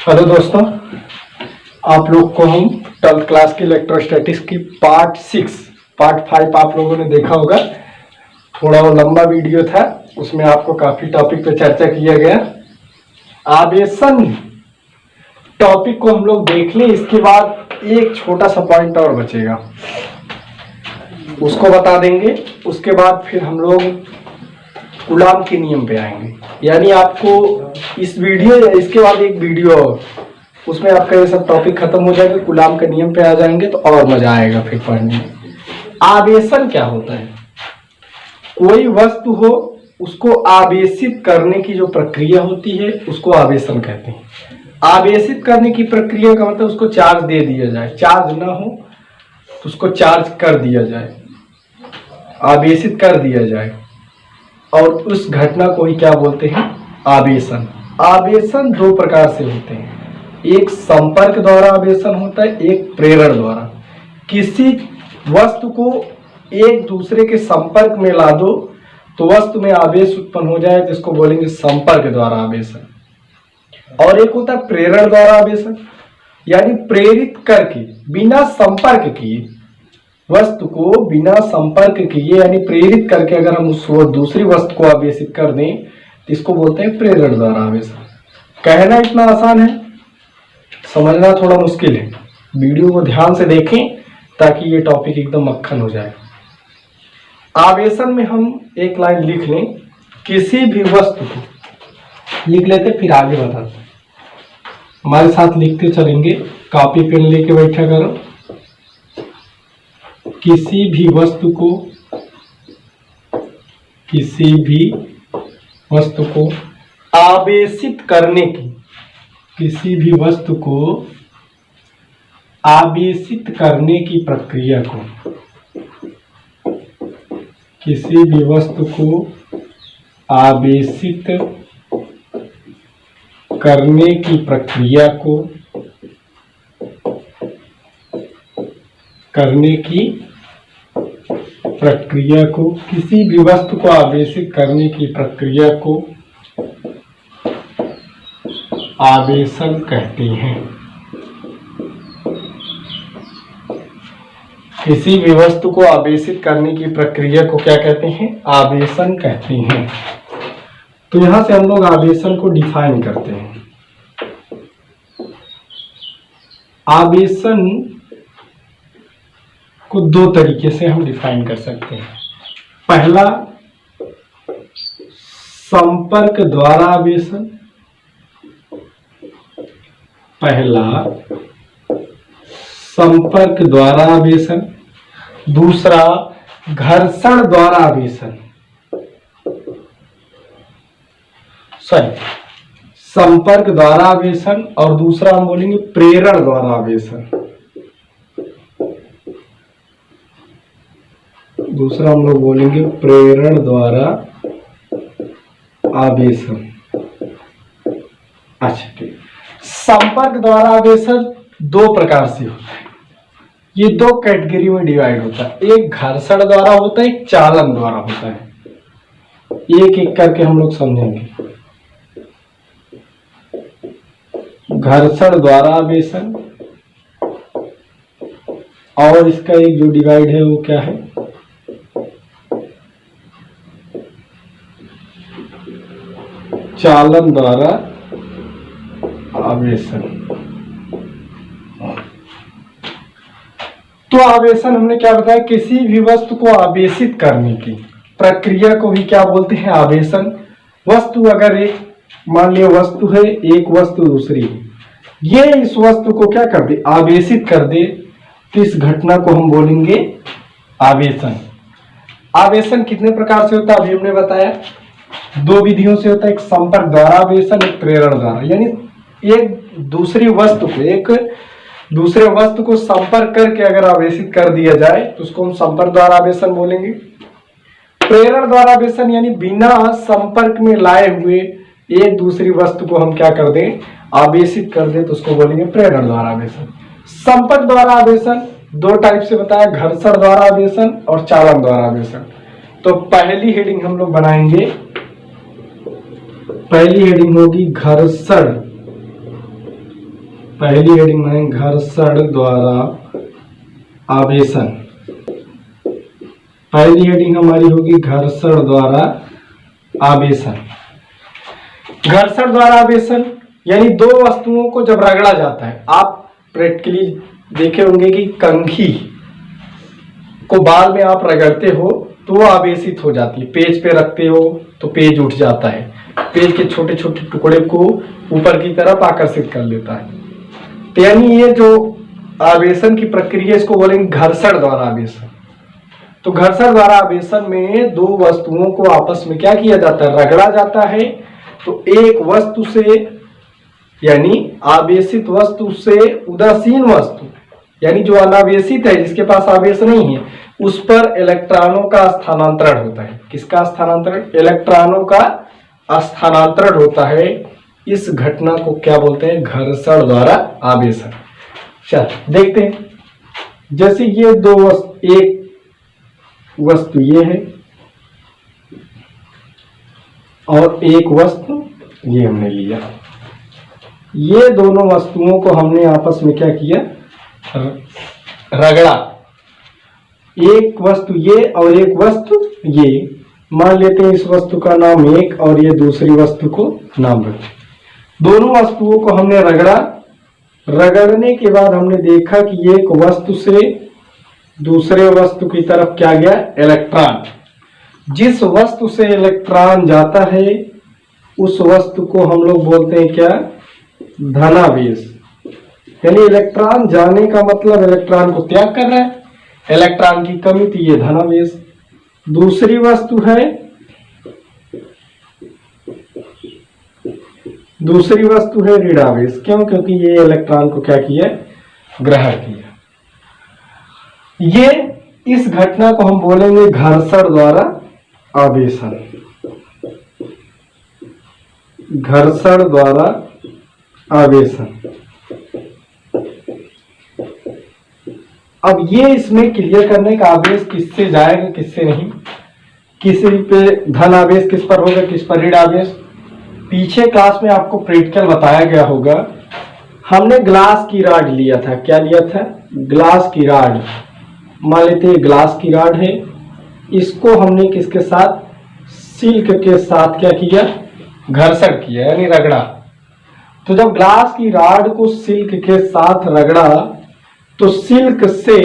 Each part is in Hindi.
हेलो दोस्तों, आप लोग को हम 12th क्लास की इलेक्ट्रोस्टैटिक्स की पार्ट 6 पार्ट 5 आप लोगों ने देखा होगा। थोड़ा वो लंबा वीडियो था, उसमें आपको काफी टॉपिक पे चर्चा किया गया। आवेशन टॉपिक को हम लोग देख लें, इसके बाद एक छोटा सा पॉइंट और बचेगा, उसको बता देंगे। उसके बाद फिर हम लोग कूलाम के नियम पे आएंगे। यानी आपको इस वीडियो या इसके बाद एक वीडियो और, उसमें आपका ये सब टॉपिक खत्म हो जाएगा, कूलाम के नियम पे आ जाएंगे तो और मजा आएगा फिर पढ़ने में। आवेशन क्या होता है? कोई वस्तु हो उसको आवेशित करने की जो प्रक्रिया होती है उसको आवेशन कहते हैं। आवेशित करने की प्रक्रिया का मतलब उसको चार्ज दे दिया जाए, चार्ज ना हो तो उसको चार्ज कर दिया जाए, आवेशित कर दिया जाए, और उस घटना को ही क्या बोलते हैं? आवेशन। आवेशन दो प्रकार से होते हैं, एक संपर्क द्वारा आवेशन होता है, एक प्रेरण द्वारा। किसी वस्तु को एक दूसरे के संपर्क में ला दो तो वस्तु में आवेश उत्पन्न हो जाए, जिसको बोलेंगे संपर्क द्वारा आवेशन। और एक होता है प्रेरण द्वारा आवेशन, यानी प्रेरित करके बिना संपर्क किए, वस्तु को बिना संपर्क किए यानी प्रेरित करके अगर हम उस दूसरी वस्तु को आवेशित कर दें तो इसको बोलते हैं प्रेरण द्वारा आवेशन। कहना इतना आसान है, समझना थोड़ा मुश्किल है। वीडियो को ध्यान से देखें ताकि ये टॉपिक एकदम मक्खन हो जाए। आवेशन में हम एक लाइन लिख लें, किसी भी वस्तु को लिख लेते फिर आगे बताते। हमारे साथ लिखते चलेंगे, कॉपी पेन लेके बैठा करो। किसी भी वस्तु को आवेशित करने की, किसी भी वस्तु को आवेशित करने की प्रक्रिया को, किसी भी वस्तु को आवेशित करने की प्रक्रिया को, किसी भी वस्तु को आवेशित करने की प्रक्रिया को आवेशन कहते हैं। किसी भी वस्तु को आवेशित करने की प्रक्रिया को क्या कहते हैं? आवेशन कहते हैं। तो यहां से हम लोग आवेशन को डिफाइन करते हैं। आवेशन को दो तरीके से हम डिफाइन कर सकते हैं। पहला, संपर्क द्वारा आवेशन। दूसरा, घर्षण द्वारा आवेशन। संपर्क द्वारा आवेशन और दूसरा हम बोलेंगे प्रेरण द्वारा आवेशन। दूसरा हम लोग बोलेंगे प्रेरण द्वारा आवेशन। अच्छा ठीक। संपर्क द्वारा आवेशन दो प्रकार से होता है, ये दो कैटेगरी में डिवाइड होता है। एक घर्षण द्वारा होता है, एक चालन द्वारा होता है। एक एक करके हम लोग समझेंगे। घर्षण द्वारा आवेशन, और इसका एक जो डिवाइड है वो क्या है? चालन द्वारा आवेशन। तो आवेशन हमने क्या बताया? किसी भी वस्तु को आवेशित करने की प्रक्रिया को ही क्या बोलते हैं? आवेशन। वस्तु अगर एक, मान लिया वस्तु है, एक वस्तु दूसरी है, ये इस वस्तु को क्या कर दे? आवेशित कर दे, तो इस घटना को हम बोलेंगे आवेशन। आवेशन कितने प्रकार से होता है? अभी हमने बताया दो विधियों से होता है, एक संपर्क द्वारा आवेशन, एक प्रेरण द्वारा। यानी एक दूसरी वस्तु को, एक दूसरे वस्तु को संपर्क करके अगर आवेशित कर दिया जाए तो उसको हम संपर्क द्वारा आवेशन बोलेंगे। प्रेरण द्वारा आवेशन यानी बिना संपर्क में लाए हुए एक दूसरी वस्तु को हम क्या कर दें? आवेशित कर दें, तो उसको बोलेंगे प्रेरण द्वारा आवेशन। संपर्क द्वारा आवेशन दो टाइप से बताया, घर्षण द्वारा आवेशन और चालन द्वारा आवेशन। तो पहली हेडिंग हम लोग बनाएंगे, पहली हेडिंग होगी घर्षण पहली हेडिंग में घर्षण द्वारा आवेशन। पहली हेडिंग हमारी होगी घर्षण द्वारा आवेशन। घर्षण द्वारा आवेशन यानी दो वस्तुओं को जब रगड़ा जाता है, आप प्रैक्टिकली देखे होंगे कि कंघी को बाल में आप रगड़ते हो तो वो आवेशित हो जाती है, पेज पे रखते हो तो पेज उठ जाता है, पेज के छोटे छोटे टुकड़े को ऊपर की तरफ आकर्षित कर लेता है। तो यानी ये जो आवेशन की प्रक्रिया इसको बोलेंगे घर्षण द्वारा आवेशन। तो घर्षण द्वारा आवेशन में दो वस्तुओं को आपस में क्या किया जाता है, रगड़ा जाता है। तो एक वस्तु से यानी आवेशित वस्तु से उदासीन वस्तु यानी जो अनावेशित है, जिसके पास आवेश नहीं है, उस पर इलेक्ट्रॉनों का स्थानांतरण होता है। किसका स्थानांतरण? इलेक्ट्रॉनों का स्थानांतरण होता है। इस घटना को क्या बोलते हैं? घर्षण द्वारा आवेशन। चल देखते हैं, जैसे ये दो वस्तु, एक वस्तु ये है और एक वस्तु ये हमने लिया। ये दोनों वस्तुओं को हमने आपस में क्या किया? रगड़ा। एक वस्तु ये और एक वस्तु ये, मान लेते हैं इस वस्तु का नाम एक और ये दूसरी वस्तु को नाम रखें। दोनों वस्तुओं को हमने रगड़ा। रगड़ने के बाद हमने देखा कि एक वस्तु से दूसरे वस्तु की तरफ क्या गया? इलेक्ट्रॉन। जिस वस्तु से इलेक्ट्रॉन जाता है उस वस्तु को हम लोग बोलते हैं क्या? धनावेश। यानी इलेक्ट्रॉन जाने का मतलब इलेक्ट्रॉन को त्याग कर रहा है, इलेक्ट्रॉन की कमी, तो ये धनावेश। दूसरी वस्तु है, दूसरी वस्तु है ऋणावेश। क्यों? क्योंकि ये इलेक्ट्रॉन को क्या किया? ग्रहण किया। ये इस घटना को हम बोलेंगे घर्षण द्वारा आवेशन। घर्षण द्वारा आवेशन। अब ये इसमें क्लियर करने का आवेश किससे जाएगा किससे नहीं, किसी पे धन आवेश किस पर होगा, किस पर ऋण आवेश। पीछे क्लास में आपको प्रैक्टिकल बताया गया होगा। हमने ग्लास की राड लिया था। क्या लिया था? ग्लास की राड। मान लेते हैं ग्लास की राड है, इसको हमने किसके साथ? सिल्क के साथ क्या किया? घर्षण किया यानी रगड़ा। तो जब ग्लास की राड को सिल्क के साथ रगड़ा तो सिल्क से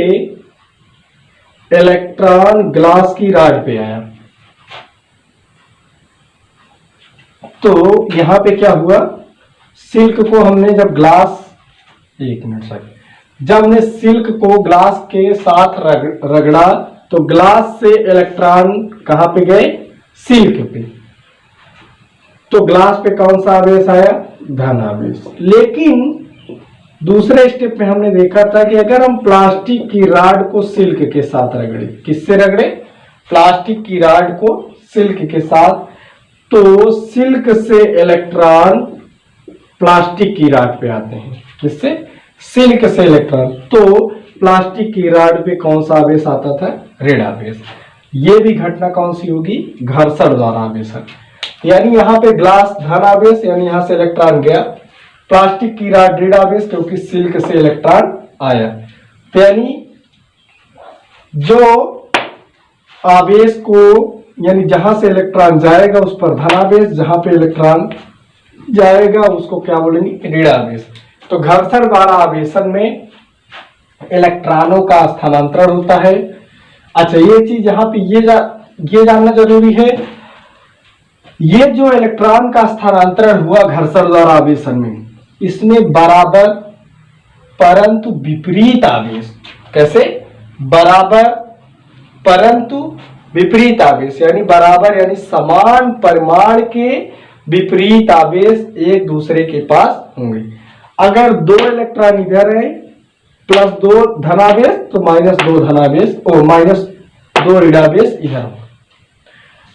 इलेक्ट्रॉन ग्लास की राड पे आया। तो यहां पे क्या हुआ? सिल्क को हमने जब ग्लास, एक मिनट सर, जब हमने सिल्क को ग्लास के साथ रगड़ा तो ग्लास से इलेक्ट्रॉन कहां पे गए? सिल्क पे। तो ग्लास पे कौन सा आवेश आया? धन आवेश। लेकिन दूसरे स्टेप में हमने देखा था कि अगर हम प्लास्टिक की राड को सिल्क के साथ रगड़े, किससे रगड़े? प्लास्टिक की राड को सिल्क के साथ, तो सिल्क से इलेक्ट्रॉन प्लास्टिक की राड पे आते हैं। किससे? सिल्क से इलेक्ट्रॉन। तो प्लास्टिक की राड पे कौन सा आवेश आता था? ऋण आवेश। ये भी घटना कौन सी होगी? घर्षण द्वारा आवेशन। यानी यहाँ पे ग्लास धन आवेश, यानी यहां से इलेक्ट्रॉन गया, प्लास्टिक की राड ऋण आवेश क्योंकि सिल्क से इलेक्ट्रॉन आया। तो यानी जो आवेश को, यानी जहां से इलेक्ट्रॉन जाएगा उस पर धनावेश, जहां पे इलेक्ट्रॉन जाएगा उसको क्या बोलेंगे? ऋण आवेश। तो घर्षण द्वारा आवेशन में इलेक्ट्रॉनों का स्थानांतरण होता है। अच्छा, ये चीज यहाँ पे ये जानना जरूरी है, ये जो इलेक्ट्रॉन का स्थानांतरण हुआ घर्षण द्वारा आवेशन में, इसमें बराबर परंतु विपरीत आवेश। कैसे? बराबर परंतु विपरीत आवेश, यानी बराबर यानी समान परिमाण के विपरीत आवेश एक दूसरे के पास होंगे। अगर दो इलेक्ट्रॉन इधर है प्लस 2 धनावेश तो -2 धनावेश और -2 ऋणावेश इधर हो।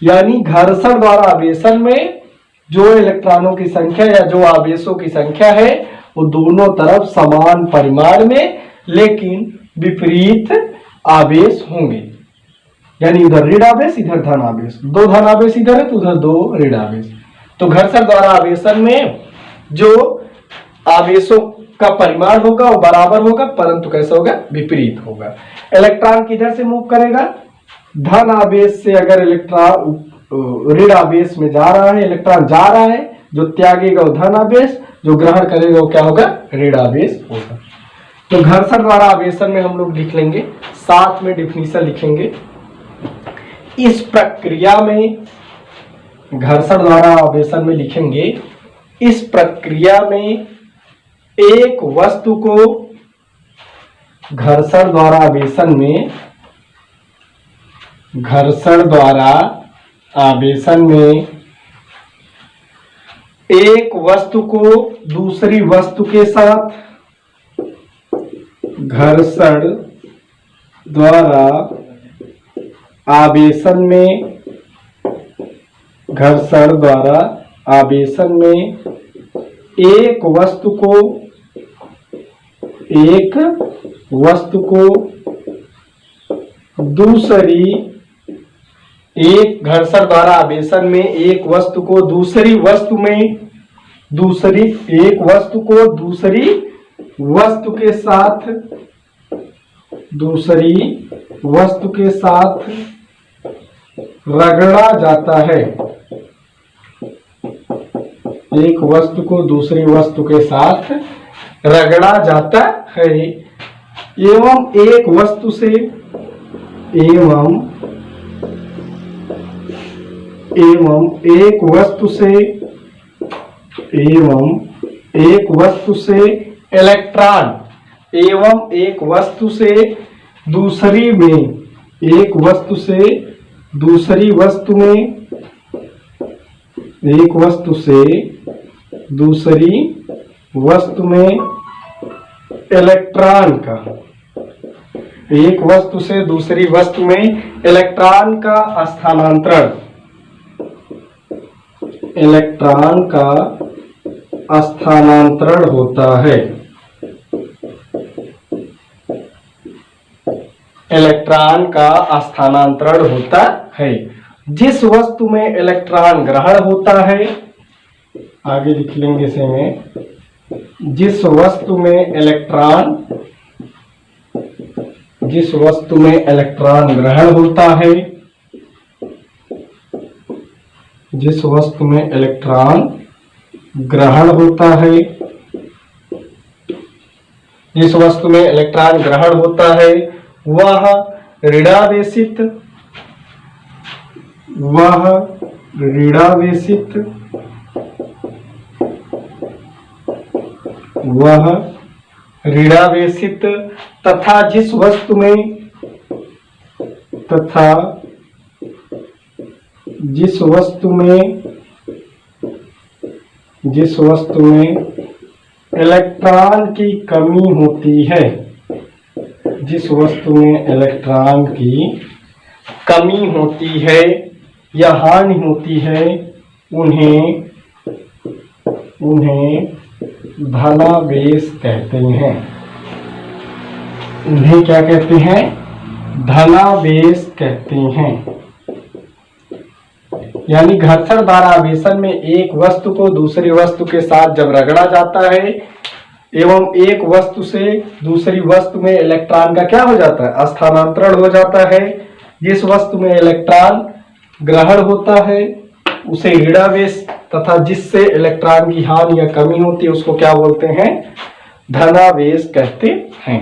यानी घर्षण द्वारा आवेशन में जो इलेक्ट्रॉनों की संख्या या जो आवेशों की संख्या है वो दोनों तरफ समान परिमाण में लेकिन विपरीत आवेश होंगे। यानी इधर ऋण आवेश इधर धन आवेश, 2 धन आवेश इधर है तो उधर 2 ऋण आवेश। तो घर्षण द्वारा आवेशन में जो आवेशों का परिमाण होगा वो बराबर होगा, परंतु कैसा होगा, विपरीत होगा। इलेक्ट्रॉन किधर से मूव करेगा, धन आवेश से अगर इलेक्ट्रॉन ऋण आवेश में जा रहा है, इलेक्ट्रॉन जा रहा है, जो त्यागेगा वो धन आवेश, जो ग्रहण करेगा वो क्या होगा, ऋण आवेश होगा। तो घर्षण द्वारा आवेशन में हम लोग लिख लेंगे, साथ में डिफिनीशन लिखेंगे। इस प्रक्रिया में घर्षण द्वारा आवेशन में लिखेंगे, इस प्रक्रिया में एक वस्तु को घर्षण द्वारा आवेशन में, घर्षण द्वारा आवेशन में एक वस्तु को दूसरी वस्तु के साथ, घर्षण द्वारा आवेशन में, घर्षण द्वारा आवेशन में एक वस्तु को दूसरी, एक घर्षण द्वारा आवेशन में एक वस्तु को दूसरी वस्तु में, एक वस्तु को दूसरी वस्तु के साथ, दूसरी वस्तु के साथ रगड़ा जाता है, एक वस्तु को दूसरी वस्तु के साथ रगड़ा जाता है, एवं एक वस्तु से, एवं एक वस्तु से, एवं एक वस्तु से इलेक्ट्रॉन, एवं एक वस्तु से दूसरी में, एक वस्तु से दूसरी वस्तु में, एक वस्तु से दूसरी वस्तु में इलेक्ट्रॉन का, एक वस्तु से दूसरी वस्तु में इलेक्ट्रॉन का स्थानांतरण, इलेक्ट्रॉन का स्थानांतरण होता है, इलेक्ट्रॉन का स्थानांतरण होता है। जिस वस्तु में इलेक्ट्रॉन ग्रहण होता है, आगे लिख लेंगे इसे में, जिस वस्तु में इलेक्ट्रॉन, जिस वस्तु में इलेक्ट्रॉन ग्रहण होता है, जिस वस्तु में इलेक्ट्रॉन ग्रहण होता है, जिस वस्तु में इलेक्ट्रॉन ग्रहण होता है वह ऋणावेशित, वह ऋणावेशित, वह ऋणावेशित तथा जिस वस्तु में, तथा जिस वस्तु में, जिस वस्तु में इलेक्ट्रॉन की कमी होती है, जिस वस्तु में इलेक्ट्रॉन की कमी होती है या हानि होती है, उन्हें धनावेश कहते हैं। उन्हें क्या कहते हैं, धनावेश कहते हैं। यानी घर्षण द्वारा आवेशन में एक वस्तु को दूसरी वस्तु के साथ जब रगड़ा जाता है एवं एक वस्तु से दूसरी वस्तु में इलेक्ट्रॉन का क्या हो जाता है, स्थानांतरण हो जाता है। जिस वस्तु में इलेक्ट्रॉन ग्रहण होता है उसे ऋणावेश तथा जिससे इलेक्ट्रॉन की हानि या कमी होती है उसको क्या बोलते हैं, धनावेश कहते हैं।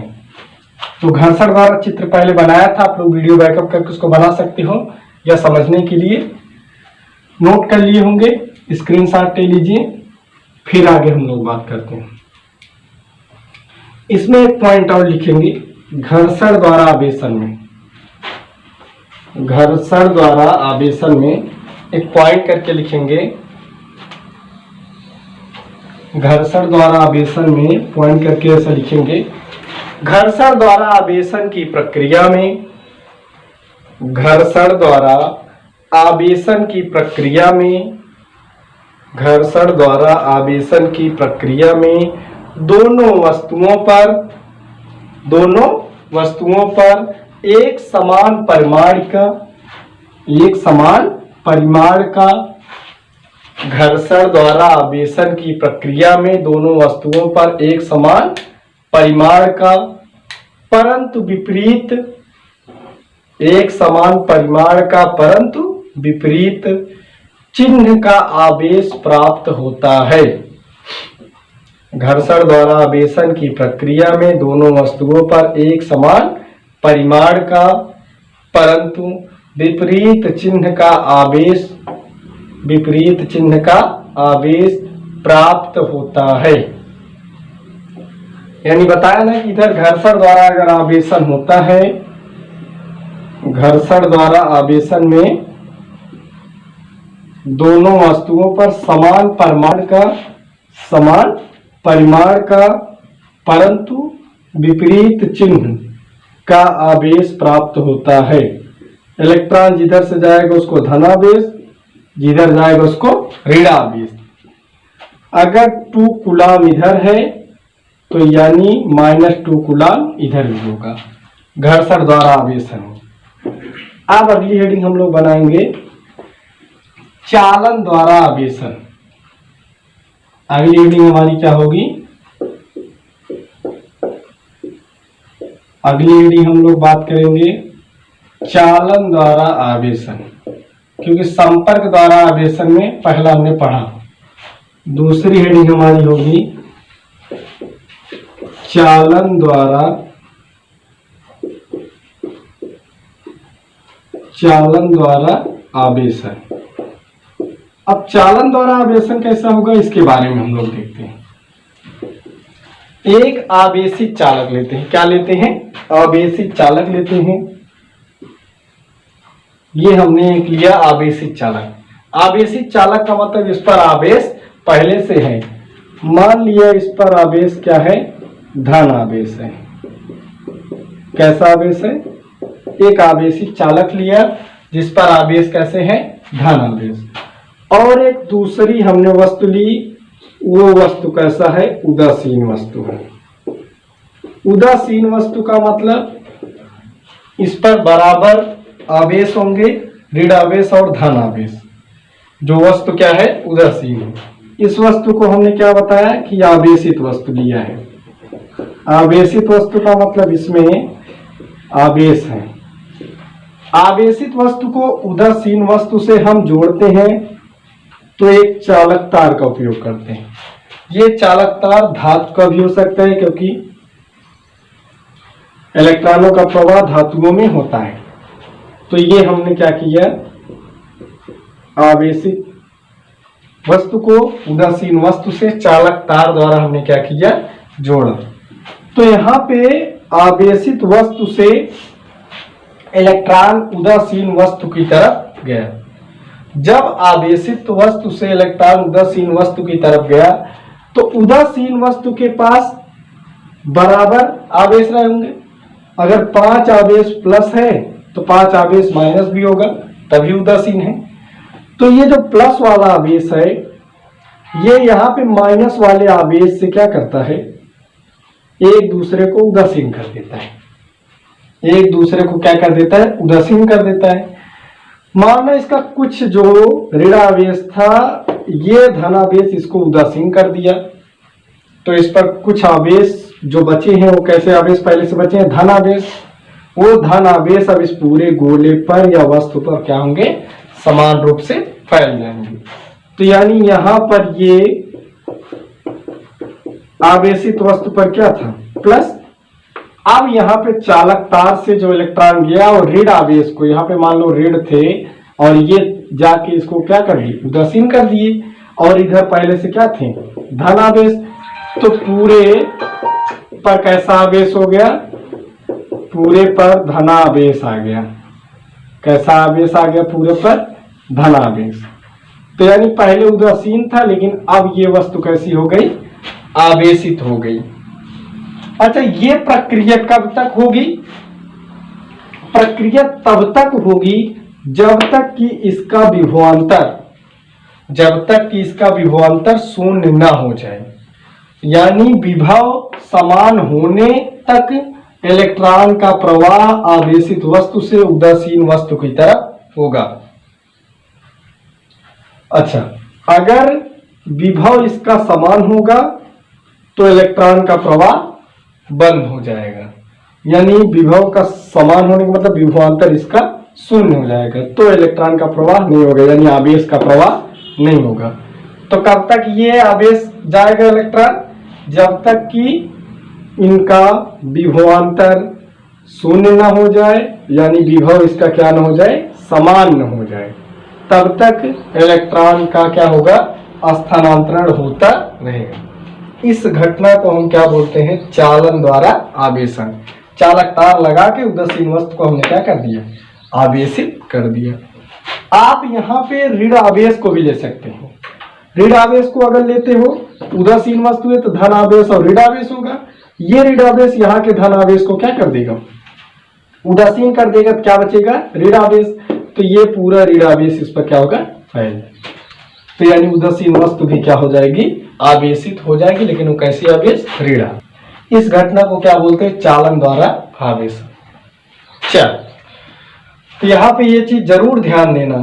तो घर्षण द्वारा चित्र पहले बनाया था, आप लोग वीडियो बैकअप करके उसको बना सकते हो या समझने के लिए नोट कर लिए होंगे, स्क्रीनशॉट ले लीजिए, फिर आगे हम लोग बात करते हैं। इसमें एक पॉइंट और लिखेंगे, घर्षण द्वारा आवेशन में, घर्षण द्वारा आवेशन में एक पॉइंट करके लिखेंगे। घर्षण द्वारा आवेशन में पॉइंट करके ऐसा लिखेंगे, घर्षण द्वारा आवेशन की प्रक्रिया में, घर्षण द्वारा आवेशन की प्रक्रिया में, घर्षण द्वारा आवेशन की प्रक्रिया में दोनों वस्तुओं पर एक समान परिमाण का घर्षण द्वारा आवेशन की प्रक्रिया में दोनों वस्तुओं पर एक समान परिमाण का परंतु विपरीत चिन्ह का आवेश प्राप्त होता है। घर्षण द्वारा आवेशन की प्रक्रिया में दोनों वस्तुओं पर एक समान परिमाण का परंतु विपरीत चिन्ह का आवेश प्राप्त होता है। यानी बताया ना कि इधर घर्षण द्वारा अगर आवेशन होता है, घर्षण द्वारा आवेशन में दोनों वस्तुओं पर समान परिमाण का परंतु विपरीत चिन्ह का आवेश प्राप्त होता है। इलेक्ट्रॉन जिधर से जाएगा उसको धनावेश, जिधर जाएगा उसको ऋणावेश। अगर 2 कूलाम इधर है तो यानी -2 कूलाम इधर भी होगा, घर्षण द्वारा आवेशन। अब अगली हेडिंग हम लोग बनाएंगे चालन द्वारा आवेशन। अगली हेडिंग हमारी क्या होगी? अगली हेडिंग हम लोग बात करेंगे चालन द्वारा आवेशन, क्योंकि संपर्क द्वारा आवेशन में पहला हमने पढ़ा। दूसरी हेडिंग हमारी होगी चालन द्वारा आवेशन। अब चालन द्वारा आवेशन कैसा होगा इसके बारे में हम लोग देखते हैं। एक आवेशित चालक लेते हैं। क्या लेते हैं? आवेशित चालक लेते हैं। ये हमने एक लिया आवेशित चालक। आवेशित चालक का मतलब इस पर आवेश पहले से है। मान लिया इस पर आवेश क्या है? धन आवेश है। कैसा आवेश है? एक आवेशित चालक लिया जिस पर आवेश कैसे है? धन आवेश। और एक दूसरी हमने वस्तु ली, वो वस्तु कैसा है? उदासीन वस्तु है। उदासीन वस्तु का मतलब इस पर बराबर आवेश होंगे, ऋण आवेश और धन आवेश। जो वस्तु क्या है? उदासीन है। इस वस्तु को हमने क्या बताया कि आवेशित वस्तु लिया है। आवेशित वस्तु का मतलब इसमें आवेश है। आवेशित वस्तु को उदासीन वस्तु से हम जोड़ते हैं तो एक चालक तार का उपयोग करते हैं। ये चालक तार धातु का भी हो सकता है, क्योंकि इलेक्ट्रॉनों का प्रवाह धातुओं में होता है। तो ये हमने क्या किया? आवेशित वस्तु को उदासीन वस्तु से चालक तार द्वारा हमने क्या किया? जोड़ा। तो यहाँ पे आवेशित वस्तु से इलेक्ट्रॉन उदासीन वस्तु की तरफ गया। जब आवेशित वस्तु से इलेक्ट्रॉन उदासीन वस्तु की तरफ गया तो उदासीन वस्तु के पास बराबर आवेश रहेंगे। अगर 5 आवेश प्लस है तो 5 आवेश माइनस भी होगा, तभी उदासीन है। तो ये जो प्लस वाला आवेश है ये यहाँ पे माइनस वाले आवेश से क्या करता है? एक दूसरे को उदासीन कर देता है। एक दूसरे को क्या कर देता है? उदासीन कर देता है। माना इसका कुछ जो ऋणावेश था, ये धनावेश इसको उदासीन कर दिया, तो इस पर कुछ आवेश जो बचे हैं वो कैसे आवेश पहले से बचे हैं? धनावेश। वो धनावेश अब इस पूरे गोले पर या वस्तु पर क्या होंगे? समान रूप से फैल जाएंगे। तो यानी यहां पर ये आवेशित वस्तु पर क्या था? प्लस। अब यहाँ पे चालक तार से जो इलेक्ट्रॉन गया और ऋण आवेश को, यहाँ पे मान लो ऋण थे और ये जाके इसको क्या कर दिए? उदासीन कर दिए। और इधर पहले से क्या थे? धन आवेश। तो पूरे पर कैसा आवेश हो गया? पूरे पर धनावेश आ गया। कैसा आवेश आ गया? पूरे पर धनावेश। तो यानी पहले उदासीन था, लेकिन अब ये वस्तु कैसी हो गई? आवेशित हो गई। अच्छा, ये प्रक्रिया कब तक होगी? प्रक्रिया तब तक होगी जब तक कि इसका विभवांतर शून्य न हो जाए। यानी विभव समान होने तक इलेक्ट्रॉन का प्रवाह आवेशित वस्तु से उदासीन वस्तु की तरफ होगा। अच्छा, अगर विभव इसका समान होगा तो इलेक्ट्रॉन का प्रवाह बंद हो जाएगा, यानी विभव का समान होने का मतलब विभवांतर इसका शून्य हो जाएगा, तो इलेक्ट्रॉन का प्रवाह नहीं होगा, यानी आवेश का प्रवाह नहीं होगा। तो कब तक ये आवेश जाएगा इलेक्ट्रॉन? जब तक कि इनका विभवांतर शून्य ना हो जाए, यानी विभव इसका क्या न हो जाए, समान न हो जाए, तब तक इलेक्ट्रॉन का क्या होगा, स्थानांतरण होता रहेगा। इस घटना को हम क्या बोलते हैं, चालन द्वारा आवेशन। चालक तार लगा के उदासीन वस्तु को हमने क्या कर दिया, आवेशित कर दिया। आप यहाँ पे ऋण आवेश को भी ले सकते हो। ऋण आवेश को अगर लेते हो, उदासीन वस्तु है तो धन आवेश और ऋण आवेश होगा। ये ऋण आवेश यहाँ के धन आवेश को क्या कर देगा, उदासीन कर देगा, तो क्या बचेगा, ऋण आवेश। तो ये पूरा ऋण आवेश इस पर क्या होगा, फैल, तो यानी उदासीन वस्तु भी क्या हो जाएगी, आवेशित हो जाएगी, लेकिन वो कैसी आवेश, ऋण। इस घटना को क्या बोलते हैं, चालन द्वारा आवेश। चल, तो यहाँ पे ये चीज जरूर ध्यान देना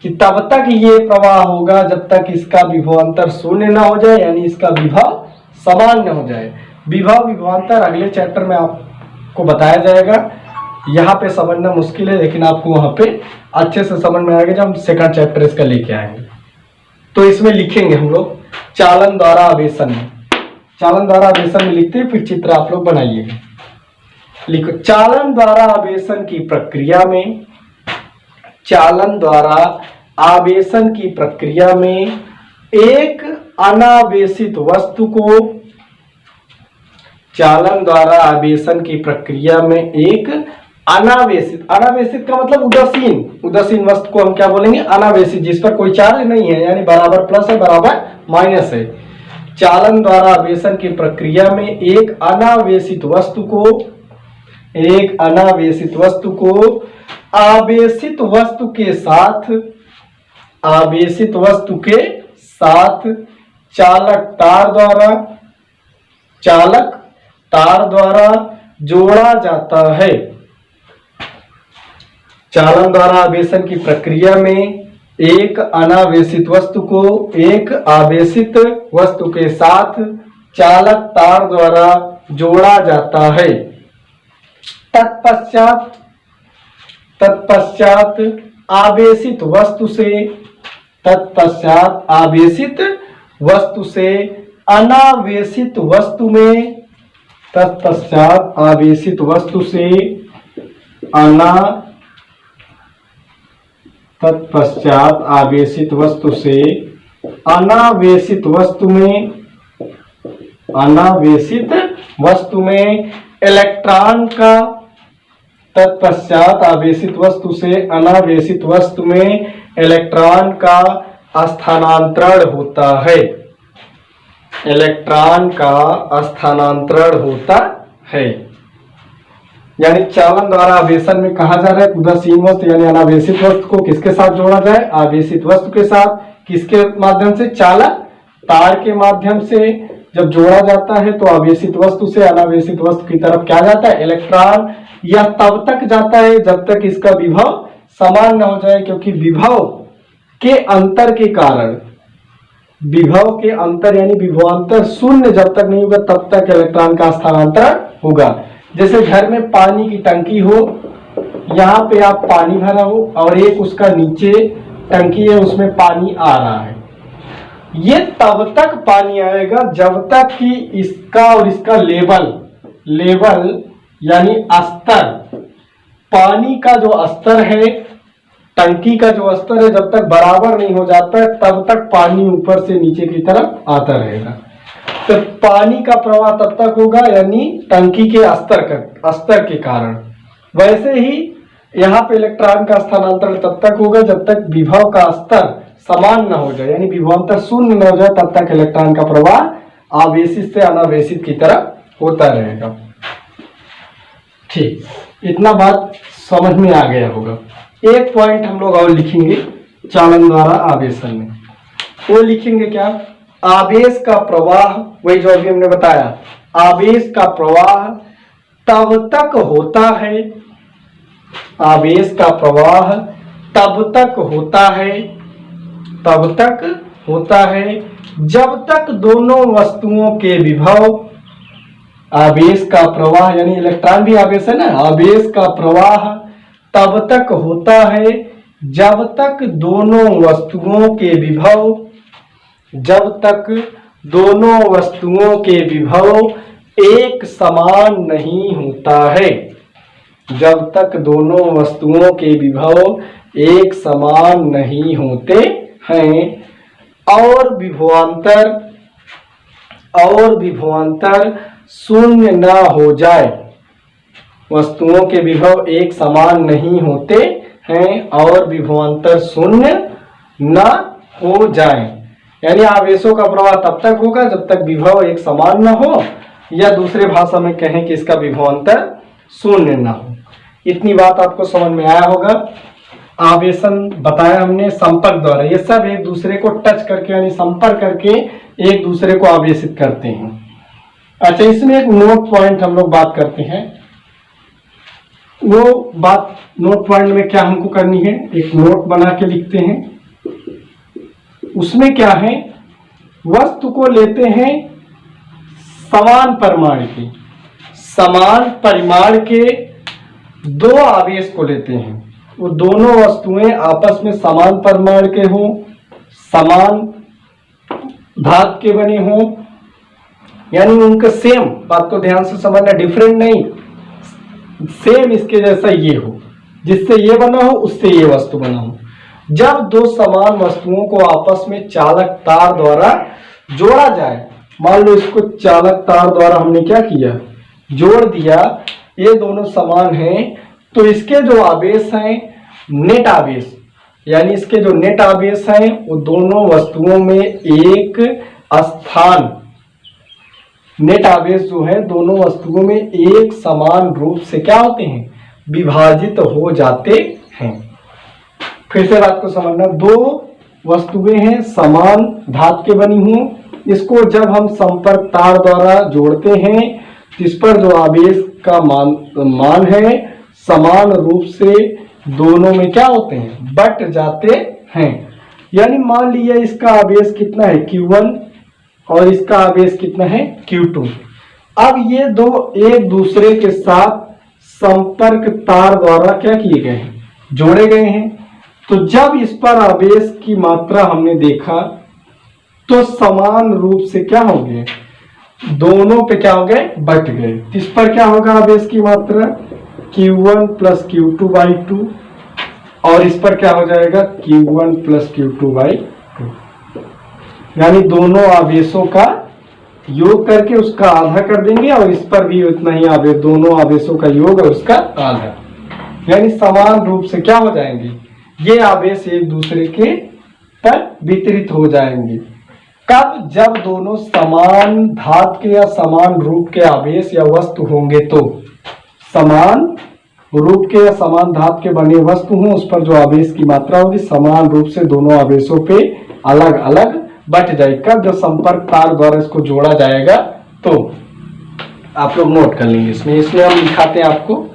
कि तब तक ये प्रवाह होगा जब तक इसका विभवांतर शून्य ना हो जाए, यानी इसका विभव समान न हो जाए। विभव विभवांतर अगले चैप्टर में आपको बताया जाएगा। यहाँ पे समझना मुश्किल है, लेकिन आपको वहां पे अच्छे से समझ में आएगा जब हम सेकंड चैप्टर इसका लेके आएंगे। तो इसमें लिखेंगे हम लोग चालन द्वारा आवेशन में, चालन द्वारा आवेशन में लिखते हैं, फिर चित्र आप लोग बनाइएगा। लिखो, चालन द्वारा आवेशन की प्रक्रिया में, चालन द्वारा आवेशन की प्रक्रिया में एक अनावेशित वस्तु को, चालन द्वारा आवेशन की प्रक्रिया में एक अनावेशित, अनावेशित का मतलब उदासीन, उदासीन वस्तु को हम क्या बोलेंगे, अनावेशित, जिस पर कोई चार्ज नहीं है, यानी बराबर प्लस है बराबर माइनस है। चालन द्वारा आवेशन की प्रक्रिया में एक अनावेशित वस्तु को, एक अनावेशित वस्तु को आवेशित वस्तु के साथ, आवेशित वस्तु के साथ चालक तार द्वारा, चालक तार द्वारा जोड़ा जाता है। चालन द्वारा आवेशन की प्रक्रिया में एक अनावेशित वस्तु को एक आवेशित वस्तु के साथ चालक तार द्वारा जोड़ा जाता है। तत्पश्चात, तत्पश्चात आवेशित वस्तु से, तत्पश्चात आवेशित वस्तु से अनावेशित वस्तु में, तत्पश्चात आवेशित वस्तु से तत्पश्चात आवेशित वस्तु से अनावेशित वस्तु में, अनावेशित वस्तु में इलेक्ट्रॉन का, तत्पश्चात आवेशित वस्तु से अनावेशित वस्तु में इलेक्ट्रॉन का स्थानांतरण होता है। इलेक्ट्रॉन का स्थानांतरण होता है, यानी चालन द्वारा आवेशन में कहा जा रहा है उदासीन वस्तु यानी अनावेशित वस्तु को किसके साथ जोड़ा जाए, आवेशित वस्तु के साथ। किसके माध्यम से, चालक तार के माध्यम से जब जोड़ा जाता है तो आवेशित वस्तु से अनावेशित वस्तु की तरफ क्या जाता है, इलेक्ट्रॉन। यह तब तक जाता है जब तक इसका विभव समान न हो जाए, क्योंकि विभव के अंतर के कारण, विभव के अंतर यानी विभवांतर शून्य जब तक नहीं होगा तब तक इलेक्ट्रॉन का स्थानांतरण होगा। जैसे घर में पानी की टंकी हो, यहाँ पे आप पानी भरा हो और एक उसका नीचे टंकी है उसमें पानी आ रहा है, ये तब तक पानी आएगा जब तक कि इसका और इसका लेवल, लेवल यानी स्तर, पानी का जो स्तर है, टंकी का जो स्तर है, जब तक बराबर नहीं हो जाता है तब तक पानी ऊपर से नीचे की तरफ आता रहेगा। तो पानी का प्रवाह तब तक होगा यानी टंकी के स्तर के कारण। वैसे ही यहाँ पे इलेक्ट्रॉन का स्थानांतरण तब तक होगा जब तक विभव का स्तर समान न हो जाए, यानी विभवांतर शून्य न हो जाए, तब तक इलेक्ट्रॉन का प्रवाह आवेशित से अनावेशित की तरफ होता रहेगा। ठीक, इतना बात समझ में आ गया होगा। एक पॉइंट हम लोग और लिखेंगे चालन द्वारा आवेशन में, वो लिखेंगे क्या, आवेश का प्रवाह, वही जो अभी हमने बताया, आवेश का प्रवाह तब तक होता है, आवेश का प्रवाह तब तक होता है, तब तक होता है जब तक दोनों वस्तुओं के विभव, आवेश का प्रवाह, यानी इलेक्ट्रॉन भी आवेश है ना, आवेश का प्रवाह तब तक होता है जब तक दोनों वस्तुओं के विभव, जब तक दोनों वस्तुओं के विभव एक समान नहीं होता है, जब तक दोनों वस्तुओं के विभव एक समान नहीं होते हैं और विभवांतर शून्य न हो जाए, वस्तुओं के विभव एक समान नहीं होते हैं और विभवांतर शून्य न हो जाए, यानी आवेशों का प्रवाह तब तक होगा जब तक विभव एक समान न हो, या दूसरे भाषा में कहें कि इसका विभवांतर शून्य न हो। इतनी बात आपको समझ में आया होगा। आवेशन बताया हमने संपर्क द्वारा, ये सब एक दूसरे को टच करके यानी संपर्क करके एक दूसरे को आवेशित करते हैं। अच्छा, इसमें एक नोट पॉइंट हम लोग बात करते हैं। वो बात नोट पॉइंट में क्या हमको करनी है, एक नोट बना के लिखते हैं। उसमें क्या है, वस्तु को लेते हैं समान परिमाण के, समान परिमाण के दो आवेश को लेते हैं। वो दोनों वस्तुएं आपस में समान परिमाण के हों, समान धातु के बने हों, यानी उनका सेम, बात को ध्यान से समझना, डिफरेंट नहीं, सेम इसके जैसा ये हो, जिससे ये बना हो उससे ये वस्तु बना हो। जब दो समान वस्तुओं को आपस में चालक तार द्वारा जोड़ा जाए, मान लो इसको चालक तार द्वारा हमने क्या किया, जोड़ दिया, ये दोनों समान हैं, तो इसके जो आवेश हैं नेट आवेश, यानी इसके जो नेट आवेश हैं वो दोनों वस्तुओं में एक स्थान, नेट आवेश जो है दोनों वस्तुओं में एक समान रूप से क्या होते हैं, विभाजित हो जाते हैं। फिर से बात को समझना, दो वस्तुएं हैं समान धातु के बनी हुई, इसको जब हम संपर्क तार द्वारा जोड़ते हैं तो इस पर जो आवेश का मान है समान रूप से दोनों में क्या होते हैं, बट जाते हैं। यानी मान लिया इसका आवेश कितना है Q1 और इसका आवेश कितना है Q2। अब ये दो एक दूसरे के साथ संपर्क तार द्वारा क्या किए गए हैं, जोड़े गए हैं। तो जब इस पर आवेश की मात्रा हमने देखा तो समान रूप से क्या हो गए, दोनों पे क्या हो गए, बट गए। इस पर क्या होगा आवेश की मात्रा Q1 प्लस Q2/2 और इस पर क्या हो जाएगा Q1 प्लस Q2/2, यानी दोनों आवेशों का योग करके उसका आधा कर देंगे और इस पर भी उतना ही आवेश, दोनों आवेशों का योग और उसका आधा, यानी समान रूप से क्या हो जाएंगे, ये आवेश एक दूसरे के पर वितरित हो जाएंगे। कब, जब दोनों समान धातु के या समान रूप के आवेश या वस्तु होंगे, तो समान रूप के या समान धातु के बने वस्तु हों, उस पर जो आवेश की मात्रा होगी समान रूप से दोनों आवेशों पे अलग अलग बट जाएगा। जब संपर्क तार द्वारा इसको जोड़ा जाएगा तो आप लोग नोट कर लेंगे। इसमें हम दिखाते हैं आपको।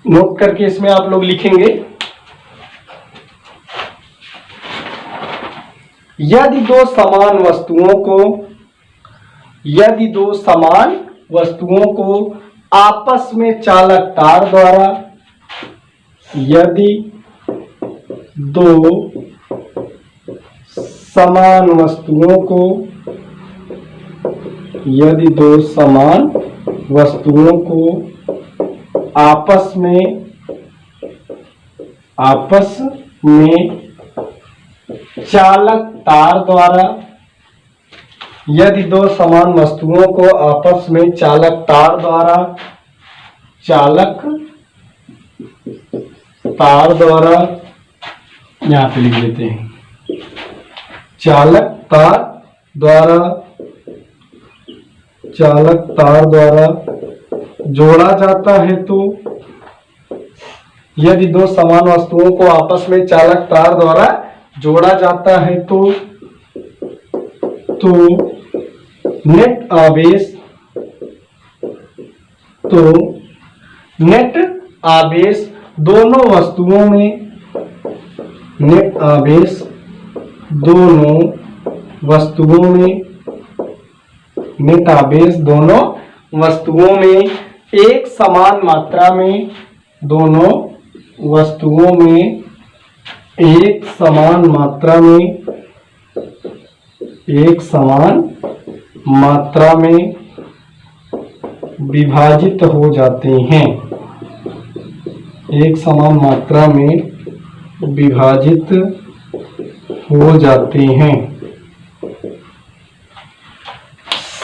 नोट करके इसमें आप लोग लिखेंगे, यदि दो समान वस्तुओं को आपस में चालक तार द्वारा, यदि दो समान वस्तुओं को आपस में चालक तार द्वारा, यदि दो समान वस्तुओं को आपस में चालक तार यहाँ पे लिख लेते हैं, चालक तार द्वारा जोड़ा जाता है, तो यदि दो समान वस्तुओं को आपस में चालक तार द्वारा जोड़ा जाता है तो नेट आवेश दोनों वस्तुओं में नेट आवेश, दोनों वस्तुओं में नेट आवेश, दोनों वस्तुओं में एक समान मात्रा में, दोनों वस्तुओं में एक समान मात्रा में, एक समान मात्रा में विभाजित हो जाते हैं, एक समान मात्रा में विभाजित हो जाते हैं।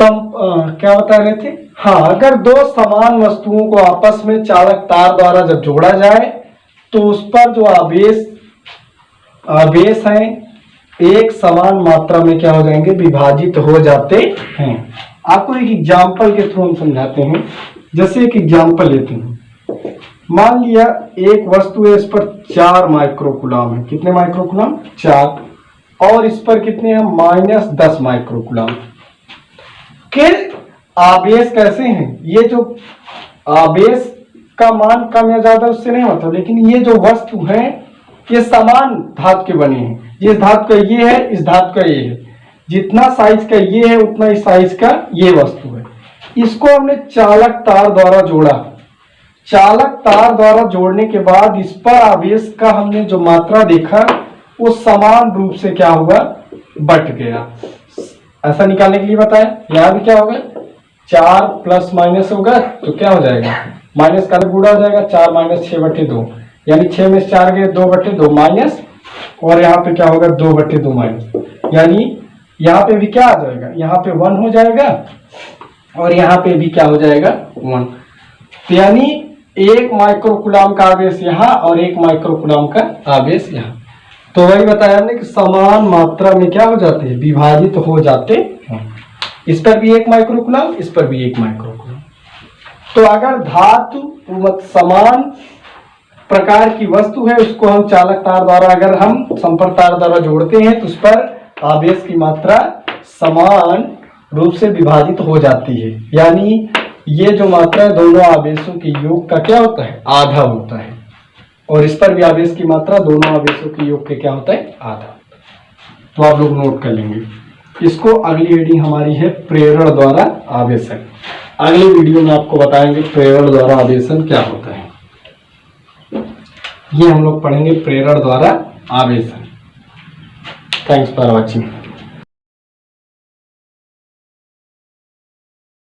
क्या बता रहे थे? हाँ, अगर दो समान वस्तुओं को आपस में चालक तार द्वारा जब जोड़ा जाए तो उस पर जो आवेश हैं एक समान मात्रा में क्या हो जाएंगे? विभाजित हो जाते हैं। आपको एक एग्जाम्पल के थ्रू हम समझाते हैं। जैसे एक एग्जाम्पल लेते हैं, मान लिया एक वस्तु है, इस पर 4 माइक्रोकूलम है। कितने माइक्रोकूलम? 4। और इस पर कितने हैं? -10 माइक्रोकूलम के आवेश कैसे हैं? ये जो आवेश का मान कम या ज्यादा उससे नहीं मतलब, लेकिन ये जो वस्तु है ये समान धातु के बने हैं। ये धातु का ये है, इस धातु का ये है, जितना साइज का ये है उतना ही साइज का ये वस्तु है। इसको हमने चालक तार द्वारा जोड़ा। चालक तार द्वारा जोड़ने के बाद इस पर आवेश का हमने जो मात्रा देखा वो समान रूप से क्या हुआ? बट गया। ऐसा निकालने के लिए बताया। यहाँ भी क्या होगा? 4 प्लस माइनस होगा तो क्या हो जाएगा? माइनस का गुणा हो जाएगा। 4 - 6/2, यानी 6 में 4 गए 2/2 माइनस, और यहाँ पे क्या होगा? 2/2 माइनस, यानी यहाँ पे भी क्या आ जाएगा? यहाँ पे 1 हो जाएगा और यहाँ पे भी क्या हो जाएगा? 1। तो यानी 1 माइक्रोकूलम का आवेश यहाँ और 1 माइक्रोकूलम का आवेश यहाँ। तो वही बताया हमने कि समान मात्रा में क्या हो जाते हैं? विभाजित हो जाते हैं। इस पर भी 1 माइक्रोकूलम, इस पर भी 1 माइक्रोकूलम। तो अगर धातु समान प्रकार की वस्तु है, उसको हम चालक तार द्वारा, अगर हम संपर्क तार द्वारा जोड़ते हैं तो उस पर आवेश की मात्रा समान रूप से विभाजित हो जाती है। यानी ये जो मात्रा है दोनों आवेशों के योग का क्या होता है? आधा होता है। और इस पर भी आवेश की मात्रा दोनों आवेशों के योग के क्या होता है? आधा। तो आप लोग नोट कर लेंगे इसको। अगली हेडिंग हमारी है प्रेरण द्वारा आवेशन। अगले वीडियो में आपको बताएंगे प्रेरण द्वारा आवेशन क्या होता है। ये हम लोग पढ़ेंगे प्रेरण द्वारा आवेशन। Thanks for watching.